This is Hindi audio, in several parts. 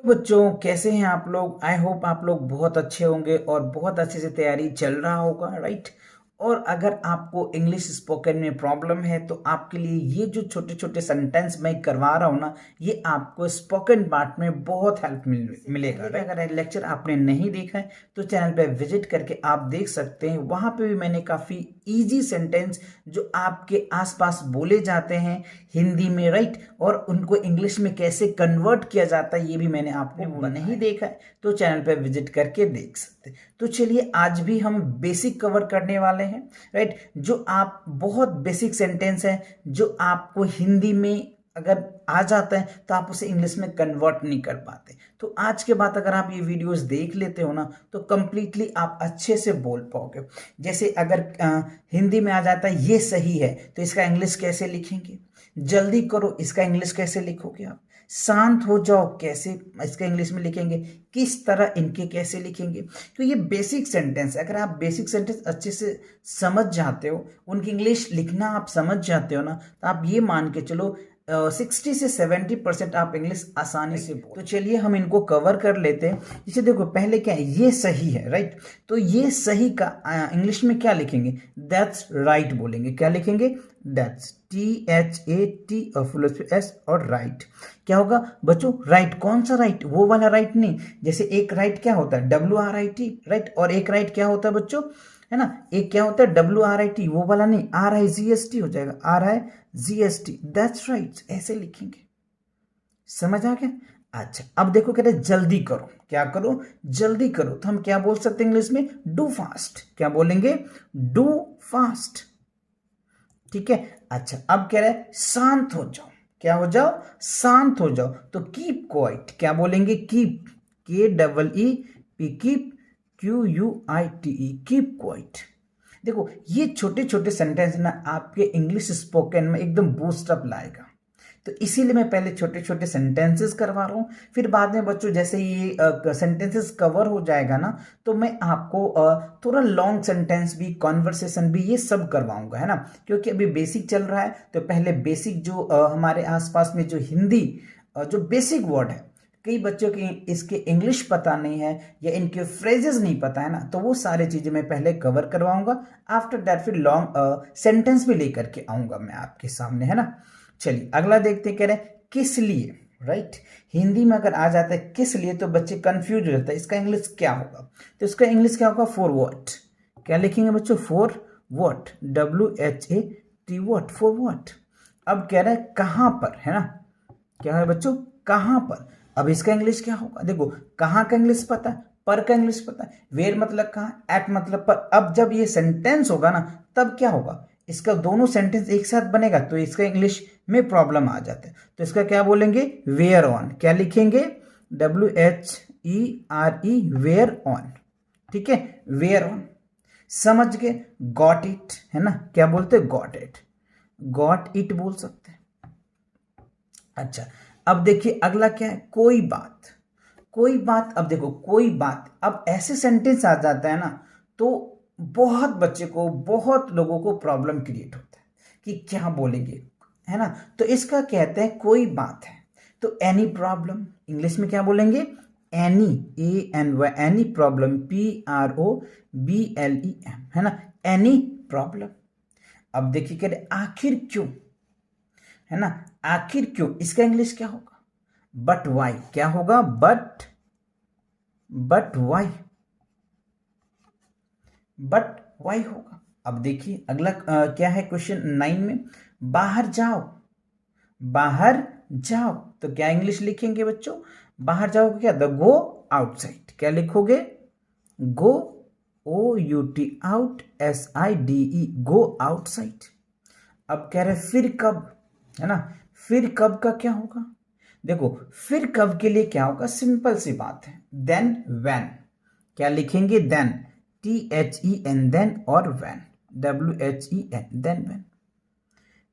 बच्चों कैसे हैं आप लोग। आई होप आप लोग बहुत अच्छे होंगे और बहुत अच्छे से तैयारी चल रहा होगा, राइट। और अगर आपको इंग्लिश स्पोकन में प्रॉब्लम है तो आपके लिए ये जो छोटे छोटे सेंटेंस मैं करवा रहा हूँ ना, ये आपको स्पोकन पार्ट में बहुत हेल्प मिलेगा। अगर लेक्चर आपने नहीं देखा है तो चैनल पे विजिट करके आप देख सकते हैं। वहाँ पे भी मैंने काफ़ी इजी सेंटेंस जो आपके आसपास बोले जाते हैं हिंदी में, राइट, और उनको इंग्लिश में कैसे कन्वर्ट किया जाता है ये भी मैंने आपको नहीं देखा है तो चैनल पे विजिट करके देख सकते हैं। तो चलिए आज भी हम बेसिक कवर करने वाले हैं, राइट। जो आप बहुत बेसिक सेंटेंस है जो आपको हिंदी में अगर आ जाता है तो आप उसे इंग्लिश में कन्वर्ट नहीं कर पाते। तो आज के बाद अगर आप ये वीडियोस देख लेते हो ना तो कंप्लीटली आप अच्छे से बोल पाओगे। जैसे अगर हिंदी में आ जाता है ये सही है तो इसका इंग्लिश कैसे लिखेंगे, जल्दी करो इसका इंग्लिश कैसे लिखोगे आप, शांत हो जाओ कैसे इसका इंग्लिश में लिखेंगे, किस तरह इनके कैसे लिखेंगे। तो ये बेसिक सेंटेंस, अगर आप बेसिक सेंटेंस अच्छे से समझ जाते हो, उनकी इंग्लिश लिखना आप समझ जाते हो ना, तो आप ये मान के चलो 60 से 70% आप इंग्लिश आसानी से बोल। तो चलिए हम इनको कवर कर लेते हैं। जैसे देखो पहले क्या है, ये सही है, राइट। तो ये सही का इंग्लिश में क्या लिखेंगे, दैट्स राइट बोलेंगे। क्या लिखेंगे, दैट्स, THAT और फुल S और राइट। क्या होगा बच्चों, राइट कौन सा राइट, वो वाला राइट नहीं। जैसे एक राइट क्या होता है WRIT, राइट, और एक राइट क्या होता है बच्चों, है ना, एक क्या होता है WRIT, वो वाला नहीं, RIGST हो जाएगा, RIGST, दैट्स राइट, ऐसे लिखेंगे। समझ आ गया। अच्छा अब देखो कह रहे जल्दी करो, क्या करो, जल्दी करो। तो हम क्या बोल सकते हैं इंग्लिश में, डू फास्ट। क्या बोलेंगे, डू फास्ट, ठीक है। अच्छा अब कह रहे हैं शांत हो जाओ, क्या हो जाओ, शांत हो जाओ। तो कीप क्वाइट, क्या बोलेंगे, keep, KEEP, keep, QUITE, keep quiet. देखो ये छोटे छोटे सेंटेंस ना आपके इंग्लिश स्पोकन में एकदम बूस्ट अप लाएगा। तो इसीलिए मैं पहले छोटे छोटे सेंटेंसेस करवा रहा हूँ, फिर बाद में बच्चों जैसे ये सेंटेंसेस कवर हो जाएगा ना तो मैं आपको थोड़ा लॉन्ग सेंटेंस भी, कॉन्वर्सेशन भी, ये सब करवाऊंगा, है ना। क्योंकि अभी बेसिक चल रहा है तो पहले बेसिक जो हमारे आसपास में जो हिंदी जो बेसिक वर्ड है, कई बच्चों की इसके इंग्लिश पता नहीं है या इनके फ्रेजेस नहीं पता है ना, तो वो सारी चीजें मैं पहले कवर करवाऊंगा। आफ्टर दैट फिर लॉन्ग सेंटेंस भी लेकर के आऊंगा मैं आपके सामने, है ना। चलिए अगला देखते हैं, कह रहे हैं किस लिए, राइट। हिंदी में अगर आ जाता है किस लिए तो बच्चे कंफ्यूज हो जाते हैं, इसका इंग्लिश क्या होगा। तो इसका इंग्लिश क्या होगा, फॉर व्हाट। क्या लिखेंगे बच्चों, for what, WHAT, what, for what. अब कह रहे हैं कहां पर, है ना, क्या है बच्चों, कहां पर। अब इसका इंग्लिश क्या होगा, देखो कहां का इंग्लिश पता है, पर का इंग्लिश पता है, वेयर मतलब कहां, एट मतलब पर। अब जब ये सेंटेंस होगा ना तब क्या होगा, इसका दोनों सेंटेंस एक साथ बनेगा तो इसका इंग्लिश में प्रॉब्लम आ जाता है। तो इसका क्या बोलेंगे, वेयर ऑन। क्या लिखेंगे, WHERE, वेयर ऑन, ठीक है, वेयर ऑन। समझ गए, गॉट इट, है ना, क्या बोलते हैं, गॉट इट, गॉट इट बोल सकते हैं। अच्छा अब देखिए अगला क्या है, कोई बात, कोई बात। अब देखो कोई बात, अब ऐसे सेंटेंस आ जाता है ना तो बहुत बच्चे को, बहुत लोगों को प्रॉब्लम क्रिएट होता है कि क्या बोलेंगे, है ना। तो इसका कहते हैं कोई बात है तो एनी प्रॉब्लम, इंग्लिश में क्या बोलेंगे, any, ANY, any problem, PROBLEM, है ना, एनी प्रॉब्लम। अब देखिए कह रहे आखिर क्यों, है ना, आखिर क्यों, इसका इंग्लिश क्या होगा, बट वाई। क्या होगा, बट वाई, बट वाई होगा। अब देखिए अगला क्या है, क्वेश्चन 9 में, बाहर जाओ, बाहर जाओ। तो क्या इंग्लिश लिखेंगे बच्चों, बाहर जाओ क्या, द गो आउटसाइड। क्या लिखोगे, गो, OUT, out, SIDE, go outside. अब कह रहे फिर कब, है ना, फिर कब का क्या होगा, देखो फिर कब के लिए क्या होगा, सिंपल सी बात है, देन व्हेन। क्या लिखेंगे, देन, THEN, देन, और when, WHEN, then when,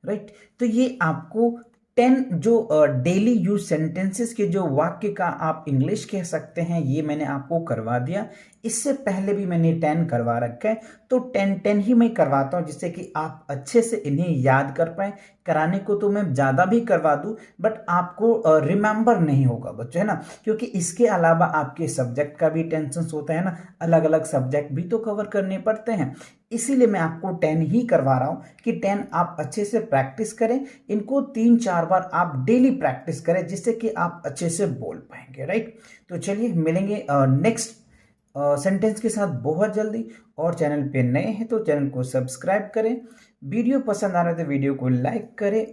right. तो ये आपको 10 जो डेली यूज सेंटेंसेस के जो वाक्य का आप इंग्लिश कह सकते हैं ये मैंने आपको करवा दिया। इससे पहले भी मैंने 10 करवा रखा है, तो 10 ही मैं करवाता हूँ जिससे कि आप अच्छे से इन्हें याद कर पाएँ। कराने को तो मैं ज़्यादा भी करवा दूँ, बट आपको रिमेंबर नहीं होगा बच्चों, है ना? क्योंकि इसके अलावा आपके सब्जेक्ट का भी टेंशन्स होता है ना, अलग-अलग सब्जेक्ट भी तो कवर करने पड़ते हैं। इसीलिए मैं आपको 10 ही करवा रहा हूँ कि 10 आप अच्छे से प्रैक्टिस करें। इनको 3-4 बार आप डेली प्रैक्टिस करें जिससे कि आप अच्छे से बोल पाएँगे, राइट? तो चलिए मिलेंगे नेक्स्ट सेंटेंस के साथ बहुत जल्दी। और चैनल पे नए हैं तो चैनल को सब्सक्राइब करें। वीडियो पसंद आ रहा है तो वीडियो को लाइक करें।